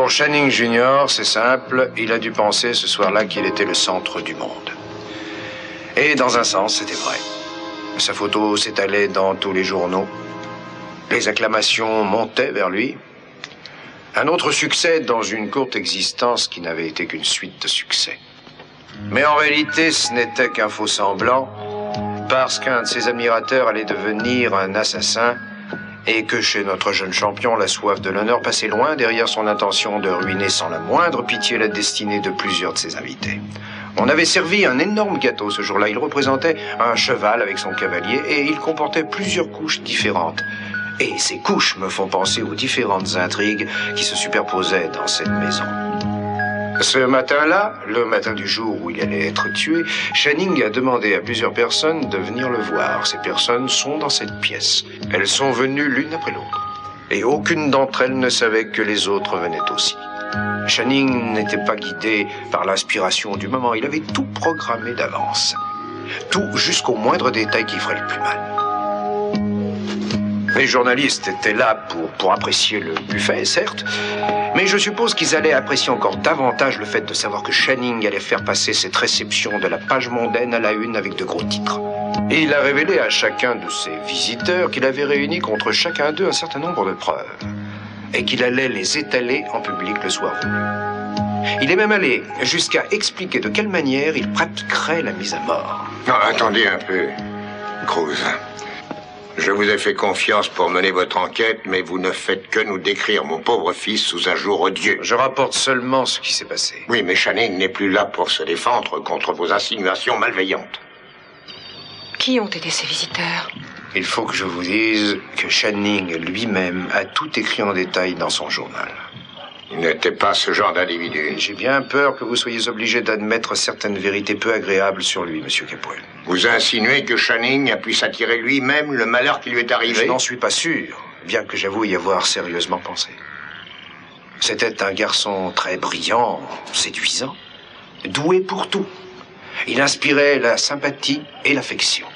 Pour Channing Jr., c'est simple, il a dû penser ce soir-là qu'il était le centre du monde. Et dans un sens, c'était vrai. Sa photo s'étalait dans tous les journaux. Les acclamations montaient vers lui. Un autre succès dans une courte existence qui n'avait été qu'une suite de succès. Mais en réalité, ce n'était qu'un faux semblant, parce qu'un de ses admirateurs allait devenir un assassin, et que chez notre jeune champion, la soif de l'honneur passait loin derrière son intention de ruiner sans la moindre pitié la destinée de plusieurs de ses invités. On avait servi un énorme gâteau ce jour-là. Il représentait un cheval avec son cavalier et il comportait plusieurs couches différentes. Et ces couches me font penser aux différentes intrigues qui se superposaient dans cette maison. Ce matin-là, le matin du jour où il allait être tué, Channing a demandé à plusieurs personnes de venir le voir. Ces personnes sont dans cette pièce. Elles sont venues l'une après l'autre. Et aucune d'entre elles ne savait que les autres venaient aussi. Channing n'était pas guidé par l'inspiration du moment. Il avait tout programmé d'avance. Tout jusqu'au moindre détail qui ferait le plus mal. Les journalistes étaient là pour apprécier le buffet, certes, mais je suppose qu'ils allaient apprécier encore davantage le fait de savoir que Channing allait faire passer cette réception de la page mondaine à la une avec de gros titres. Et il a révélé à chacun de ses visiteurs qu'il avait réuni contre chacun d'eux un certain nombre de preuves, et qu'il allait les étaler en public le soir venu. Il est même allé jusqu'à expliquer de quelle manière il pratiquerait la mise à mort. Non, attendez un peu, Cruz. Je vous ai fait confiance pour mener votre enquête, mais vous ne faites que nous décrire mon pauvre fils sous un jour odieux. Je rapporte seulement ce qui s'est passé. Oui, mais Channing n'est plus là pour se défendre contre vos insinuations malveillantes. Qui ont été ces visiteurs? Il faut que je vous dise que Channing lui-même a tout écrit en détail dans son journal. Il n'était pas ce genre d'individu. J'ai bien peur que vous soyez obligé d'admettre certaines vérités peu agréables sur lui, Monsieur Capwell. Vous insinuez que Channing a pu s'attirer lui-même le malheur qui lui est arrivé? Je n'en suis pas sûr, bien que j'avoue y avoir sérieusement pensé. C'était un garçon très brillant, séduisant, doué pour tout. Il inspirait la sympathie et l'affection.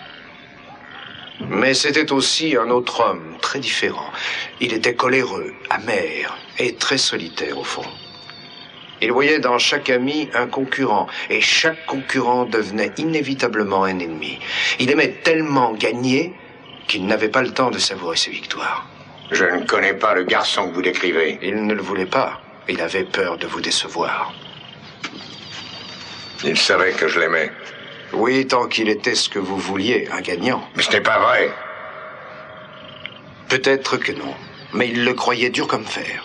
Mais c'était aussi un autre homme, très différent. Il était coléreux, amer et très solitaire au fond. Il voyait dans chaque ami un concurrent, et chaque concurrent devenait inévitablement un ennemi. Il aimait tellement gagner qu'il n'avait pas le temps de savourer ses victoires. Je ne connais pas le garçon que vous décrivez. Il ne le voulait pas. Il avait peur de vous décevoir. Il savait que je l'aimais. Oui, tant qu'il était ce que vous vouliez, un gagnant. Mais ce n'est pas vrai. Peut-être que non, mais il le croyait dur comme fer.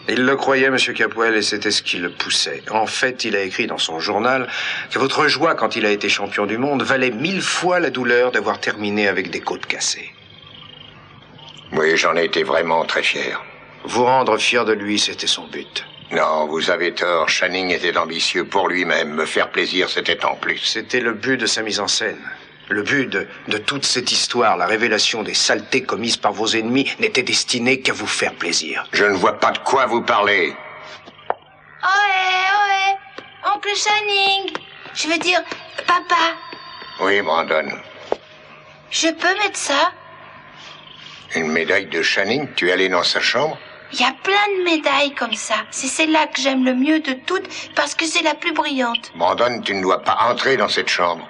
Il le croyait, Monsieur Capwell, et c'était ce qui le poussait. En fait, il a écrit dans son journal que votre joie quand il a été champion du monde valait 1000 fois la douleur d'avoir terminé avec des côtes cassées. Oui, j'en ai été vraiment très fier. Vous rendre fier de lui, c'était son but. Non, vous avez tort. Channing était ambitieux pour lui-même. Me faire plaisir, c'était en plus. C'était le but de sa mise en scène. Le but de toute cette histoire, la révélation des saletés commises par vos ennemis, n'était destinée qu'à vous faire plaisir. Je ne vois pas de quoi vous parlez. Ohé, Oncle Channing. Je veux dire, papa. Oui, Brandon. Je peux mettre ça? Une médaille de Channing? Tu es allé dans sa chambre? Il y a plein de médailles comme ça. C'est celle-là que j'aime le mieux de toutes parce que c'est la plus brillante. Brandon, tu ne dois pas entrer dans cette chambre.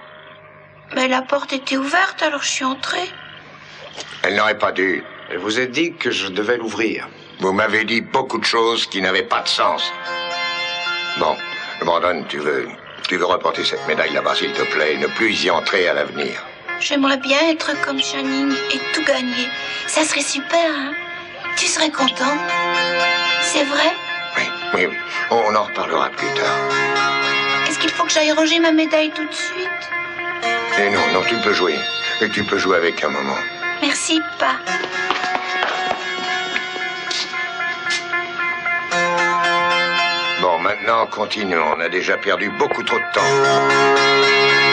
Mais la porte était ouverte, alors je suis entrée. Elle n'aurait pas dû. Je vous ai dit que je devais l'ouvrir. Vous m'avez dit beaucoup de choses qui n'avaient pas de sens. Bon, Brandon, tu veux reporter cette médaille là-bas, s'il te plaît, ne plus y entrer à l'avenir. J'aimerais bien être comme Channing et tout gagner. Ça serait super, hein? Tu serais content? C'est vrai? Oui. On en reparlera plus tard. Est-ce qu'il faut que j'aille ranger ma médaille tout de suite? Et non, tu peux jouer. Et tu peux jouer avec un moment. Merci, pas. Bon, maintenant, continuons. On a déjà perdu beaucoup trop de temps.